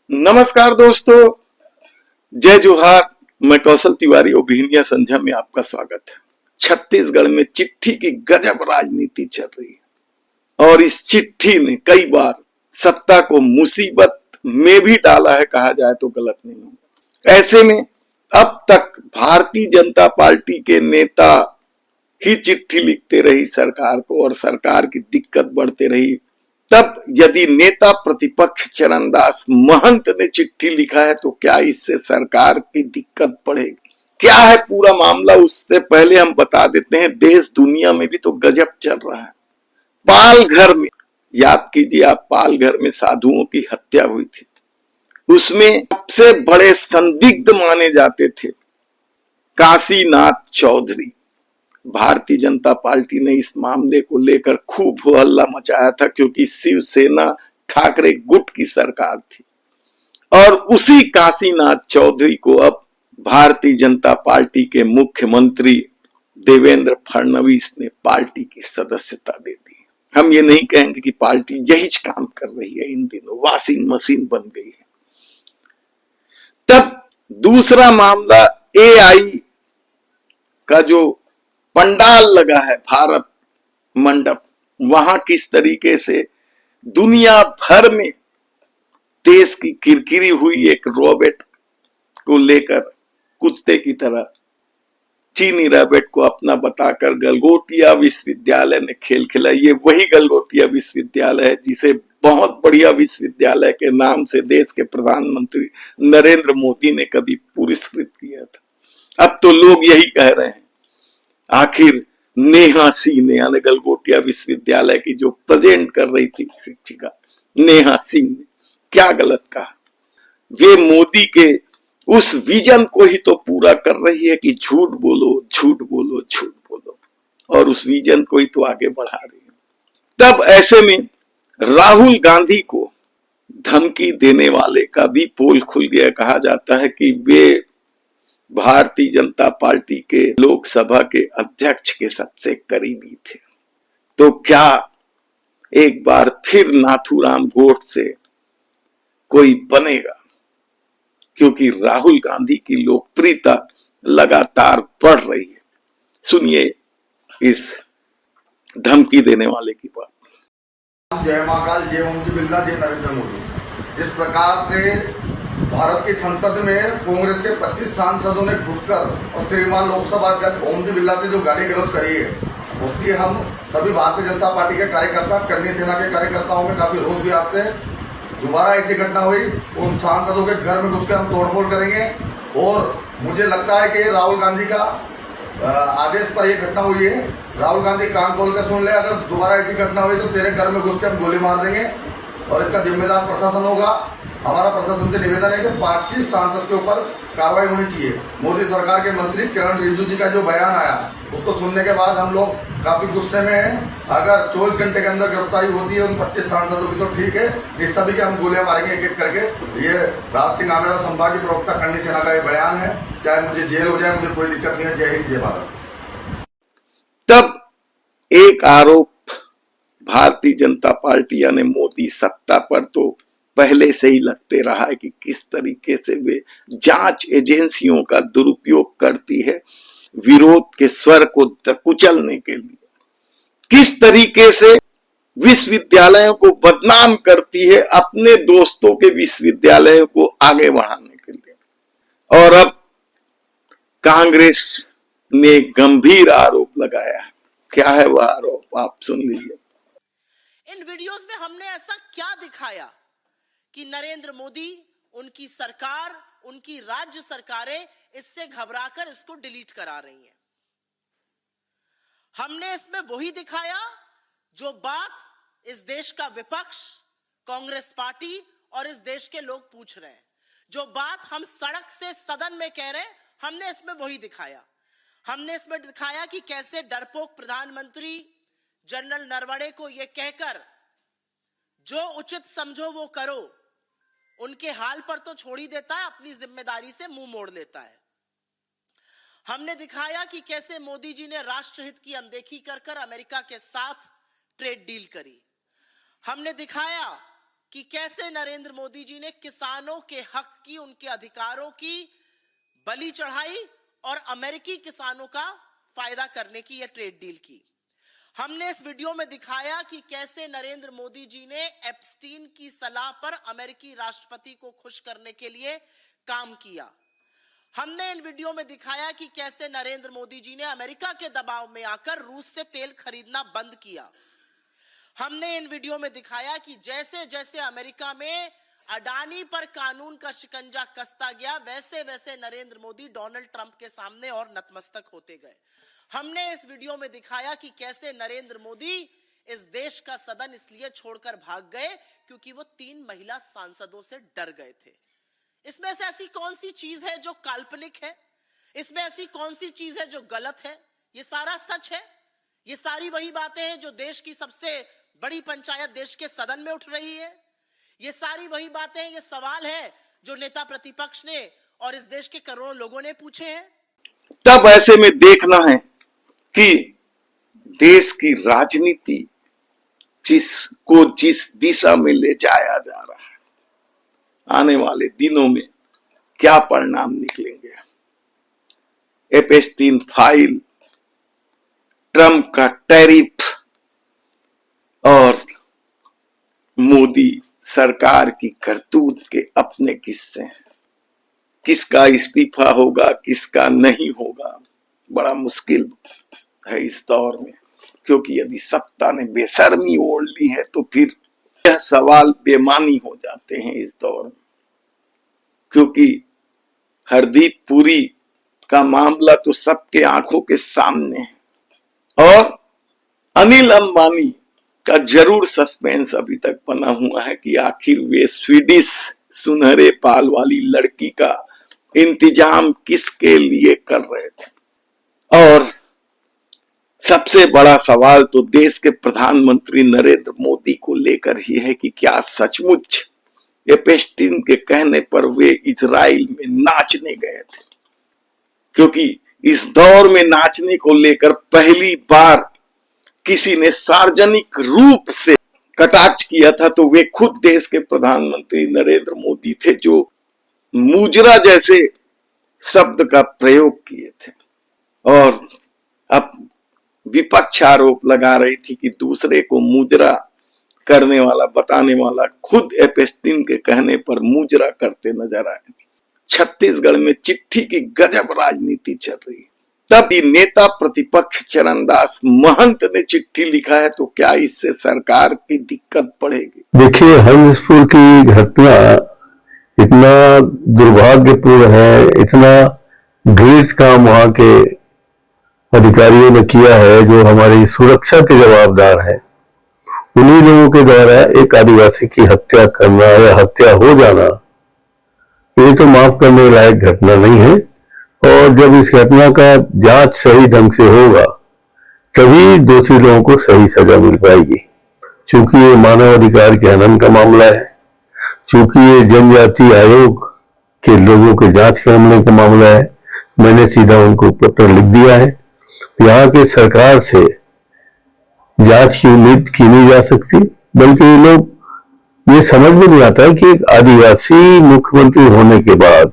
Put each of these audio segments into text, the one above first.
नमस्कार दोस्तों, जय जोहार। मैं कौशल तिवारी और बिहनिया संझा में आपका स्वागत है। छत्तीसगढ़ में चिट्ठी की गजब राजनीति चल रही है और इस चिट्ठी ने कई बार सत्ता को मुसीबत में भी डाला है, कहा जाए तो गलत नहीं होगा। ऐसे में अब तक भारतीय जनता पार्टी के नेता ही चिट्ठी लिखते रही सरकार को और सरकार की दिक्कत बढ़ते रही। तब यदि नेता प्रतिपक्ष चरणदास महंत ने चिट्ठी लिखा है तो क्या इससे सरकार की दिक्कत बढ़ेगी? क्या है पूरा मामला, उससे पहले हम बता देते हैं देश दुनिया में भी तो गजब चल रहा है। पालघर में, याद कीजिए आप, पालघर में साधुओं की हत्या हुई थी। उसमें सबसे बड़े संदिग्ध माने जाते थे काशीनाथ चौधरी। भारतीय जनता पार्टी ने इस मामले को लेकर खूब हल्ला मचाया था क्योंकि शिवसेना ठाकरे गुट की सरकार थी और उसी काशीनाथ चौधरी को अब भारतीय जनता पार्टी के मुख्यमंत्री देवेंद्र फडणवीस ने पार्टी की सदस्यता दे दी। हम ये नहीं कहेंगे कि पार्टी यही काम कर रही है, इन दिनों वॉशिंग मशीन बन गई है। तब दूसरा मामला एआई का जो पंडाल लगा है, भारत मंडप, वहां किस तरीके से दुनिया भर में देश की किरकिरी हुई एक रॉबर्ट को लेकर, कुत्ते की तरह चीनी रॉबर्ट को अपना बताकर गलगोटिया विश्वविद्यालय ने खेल खेला। ये वही गलगोटिया विश्वविद्यालय है जिसे बहुत बढ़िया विश्वविद्यालय के नाम से देश के प्रधानमंत्री नरेंद्र मोदी ने कभी पुरस्कृत किया था। अब तो लोग यही कह रहे हैं आखिर नेहा सिंह ने, यानी गलगोटिया विश्वविद्यालय की जो प्रेजेंट कर रही थी शिक्षिका नेहा सिंह ने, क्या गलत कहा? वे मोदी के उस विजन को ही तो पूरा कर रही है कि झूठ बोलो, झूठ बोलो, झूठ बोलो, और उस विजन को ही तो आगे बढ़ा रही है। तब ऐसे में राहुल गांधी को धमकी देने वाले का भी पोल खुल गया। कहा जाता है कि वे भारतीय जनता पार्टी के लोकसभा के अध्यक्ष के सबसे करीबी थे। तो क्या एक बार फिर नाथूराम गोडसे कोई बनेगा? क्योंकि राहुल गांधी की लोकप्रियता लगातार बढ़ रही है। सुनिए इस धमकी देने वाले की बात। जय महाकाल, जय ओम जी बिरला, जय नरेंद्र मोदी। जिस प्रकार से भारत की संसद में कांग्रेस के 25 सांसदों ने घुटकर और श्रीमान लोकसभा अध्यक्ष ओम जी बिरला से जो गाली गलौज करी है, उसकी हम सभी भारतीय जनता पार्टी के कार्यकर्ता, करनी सेना के कार्यकर्ताओं में काफी रोष भी आते हैं। दोबारा ऐसी घटना हुई, उन सांसदों के घर में घुस के हम तोड़फोड़ करेंगे। और मुझे लगता है कि राहुल गांधी का आदेश पर यह घटना हुई है। राहुल गांधी कान खोल कर सुन ले, अगर दोबारा ऐसी घटना हुई तो तेरे घर में घुस के हम गोली मार देंगे और इसका जिम्मेदार प्रशासन होगा। हमारा प्रशासन से निवेदन है कि 25 सांसद के ऊपर कार्रवाई होनी चाहिए। मोदी सरकार के मंत्री किरण रिजिजू जी का जो बयान आया, उसको सुनने के बाद हम लोग काफी गुस्से में हैं। अगर 24 घंटे के अंदर गिरफ्तारी होती है उन 25 सांसदों की तो ठीक है, इस सभी के हम गोलियां मारेंगे एक एक करके। ये राज सिंह आमेरा संभागीय प्रवक्ता करनी सेना का ये बयान है। चाहे मुझे जेल हो जाए, मुझे कोई दिक्कत नहीं है। जय हिंद, जय भारत। तब एक आरोप भारतीय जनता पार्टी यानी मोदी सत्ता पर तो पहले से ही लगते रहा है कि किस तरीके से वे जांच एजेंसियों का दुरुपयोग करती है विरोध के स्वर को कुचलने के लिए, किस तरीके से विश्वविद्यालयों को बदनाम करती है अपने दोस्तों के विश्वविद्यालयों को आगे बढ़ाने के लिए। और अब कांग्रेस ने गंभीर आरोप लगाया। क्या है वह आरोप, आप सुन लीजिए। इन वीडियोस में हमने ऐसा क्या दिखाया कि नरेंद्र मोदी, उनकी सरकार, उनकी राज्य सरकारें इससे घबराकर इसको डिलीट करा रही हैं? हमने इसमें वही दिखाया जो बात इस देश का विपक्ष, कांग्रेस पार्टी और इस देश के लोग पूछ रहे हैं। जो बात हम सड़क से सदन में कह रहे हैं, हमने इसमें वही दिखाया। हमने इसमें दिखाया कि कैसे डरपोक प्रधानमंत्री जनरल नरवणे को यह कहकर जो उचित समझो वो करो, उनके हाल पर तो छोड़ ही देता है, अपनी जिम्मेदारी से मुंह मोड़ लेता है। हमने दिखाया कि कैसे मोदी जी ने राष्ट्रहित की अनदेखी कर कर अमेरिका के साथ ट्रेड डील करी। हमने दिखाया कि कैसे नरेंद्र मोदी जी ने किसानों के हक की, उनके अधिकारों की बलि चढ़ाई और अमेरिकी किसानों का फायदा करने की यह ट्रेड डील की। हमने इस वीडियो में दिखाया कि कैसे नरेंद्र मोदी जी ने एप्स्टीन की सलाह पर अमेरिकी राष्ट्रपति को खुश करने के लिए काम किया। हमने इन वीडियो में दिखाया कि कैसे नरेंद्र मोदी जी ने अमेरिका के दबाव में आकर रूस से तेल खरीदना बंद किया। हमने इन वीडियो में दिखाया कि जैसे जैसे अमेरिका में अडानी पर कानून का शिकंजा कसता गया, वैसे वैसे नरेंद्र मोदी डोनाल्ड ट्रंप के सामने और नतमस्तक होते गए। हमने इस वीडियो में दिखाया कि कैसे नरेंद्र मोदी इस देश का सदन इसलिए छोड़कर भाग गए क्योंकि वो 3 महिला सांसदों से डर गए थे। इसमें से ऐसी कौन सी चीज है जो काल्पनिक है? इसमें ऐसी कौन सी चीज है जो गलत है? ये सारा सच है। ये सारी वही बातें हैं जो देश की सबसे बड़ी पंचायत देश के सदन में उठ रही है। ये सारी वही बातें हैं, ये सवाल है जो नेता प्रतिपक्ष ने और इस देश के करोड़ों लोगों ने पूछे हैं। तब ऐसे में देखना है कि देश की राजनीति जिस दिशा में ले जाया जा रहा है, आने वाले दिनों में क्या परिणाम निकलेंगे। एप्स्टीन फाइल, ट्रंप का टैरिफ और मोदी सरकार की करतूत के अपने किस्से हैं। किसका इस्तीफा होगा, किसका नहीं होगा, बड़ा मुश्किल है इस दौर में, क्योंकि यदि सत्ता ने बेशर्मी ओढ़ ली है तो फिर यह सवाल बेमानी हो जाते हैं इस दौर में। क्योंकि हरदीप पुरी का मामला तो सबके आंखों के सामने है और अनिल अंबानी का जरूर सस्पेंस अभी तक बना हुआ है कि आखिर वे स्वीडिश सुनहरे बाल वाली लड़की का इंतजाम किसके लिए कर रहे थे। और सबसे बड़ा सवाल तो देश के प्रधानमंत्री नरेंद्र मोदी को लेकर ही है कि क्या सचमुच एप्स्टीन के कहने पर वे इजराइल में नाचने गए थे। क्योंकि इस दौर में नाचने को लेकर पहली बार किसी ने सार्वजनिक रूप से कटाक्ष किया था तो वे खुद देश के प्रधानमंत्री नरेंद्र मोदी थे, जो मुजरा जैसे शब्द का प्रयोग किए थे। और अब विपक्ष आरोप लगा रही थी कि दूसरे को मुजरा करने वाला, बताने वाला खुद एप्स्टीन के कहने पर मुजरा करते नजर आए। छत्तीसगढ़ में चिट्ठी की गजब राजनीति चल रही है। तब नेता प्रतिपक्ष चरणदास महंत ने चिट्ठी लिखा है, तो क्या इससे सरकार की दिक्कत बढ़ेगी? देखिए, हंसपुर की घटना इतना दुर्भाग्यपूर्ण है, इतना घृणित काम वहां के अधिकारियों ने किया है जो हमारी सुरक्षा के जवाबदार है। उन्हीं लोगों के द्वारा एक आदिवासी की हत्या करना या हत्या हो जाना, ये तो माफ करने लायक घटना नहीं है। और जब इस घटना का जांच सही ढंग से होगा तभी दोषी लोगों को सही सजा मिल पाएगी। चूंकि ये मानव अधिकार के हनन का मामला है, चूंकि ये जनजाति आयोग के लोगों के जांच करने का मामला है, मैंने सीधा उनको पत्र लिख दिया है। यहाँ के सरकार से जांच की उम्मीद की नहीं जा सकती, बल्कि ये लोग ये समझ में नहीं आता है कि एक आदिवासी मुख्यमंत्री होने के बाद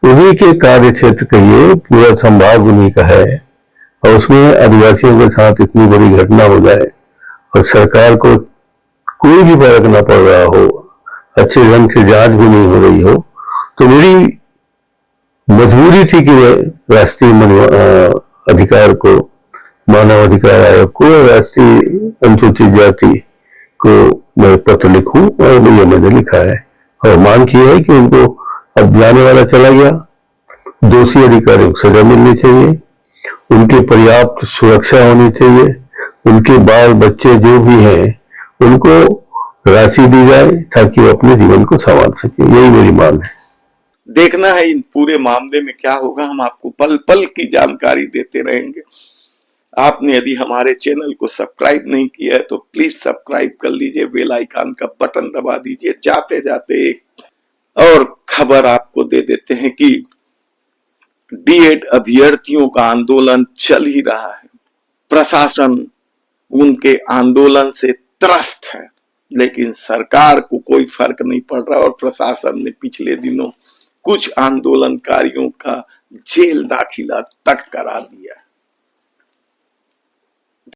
उन्हीं के कार्य क्षेत्र का ये पूरा संभाग उन्हीं का है और उसमें आदिवासियों के साथ इतनी बड़ी घटना हो जाए और सरकार को कोई भी फर्क न पड़ रहा हो, अच्छे ढंग से जांच भी नहीं हो रही हो, तो मेरी मजबूरी थी कि राष्ट्रीय अधिकार को, मानव अधिकार आयोग को, राष्ट्रीय अनुसूचित जाति को मैं पत्र लिखूं और ये मैंने लिखा है। और मांग की है कि उनको अब जाने वाला चला गया, दोषी अधिकारियों को सजा मिलनी चाहिए, उनकी पर्याप्त सुरक्षा होनी चाहिए, उनके बाल बच्चे जो भी हैं उनको राशि दी जाए ताकि वो अपने जीवन को संवार सके। यही मेरी मांग है। देखना है इन पूरे मामले में क्या होगा। हम आपको पल पल की जानकारी देते रहेंगे। आपने यदि हमारे चैनल को सब्सक्राइब नहीं किया है तो प्लीज सब्सक्राइब कर लीजिए, बेल आइकन का बटन दबा दीजिए। जाते जाते एक और खबर आपको दे देते हैं कि डीएड अभ्यर्थियों का आंदोलन चल ही रहा है। प्रशासन उनके आंदोलन से त्रस्त है। लेकिन सरकार को कोई फर्क नहीं पड़ रहा और प्रशासन ने पिछले दिनों कुछ आंदोलनकारियों का जेल दाखिला तक करा दिया।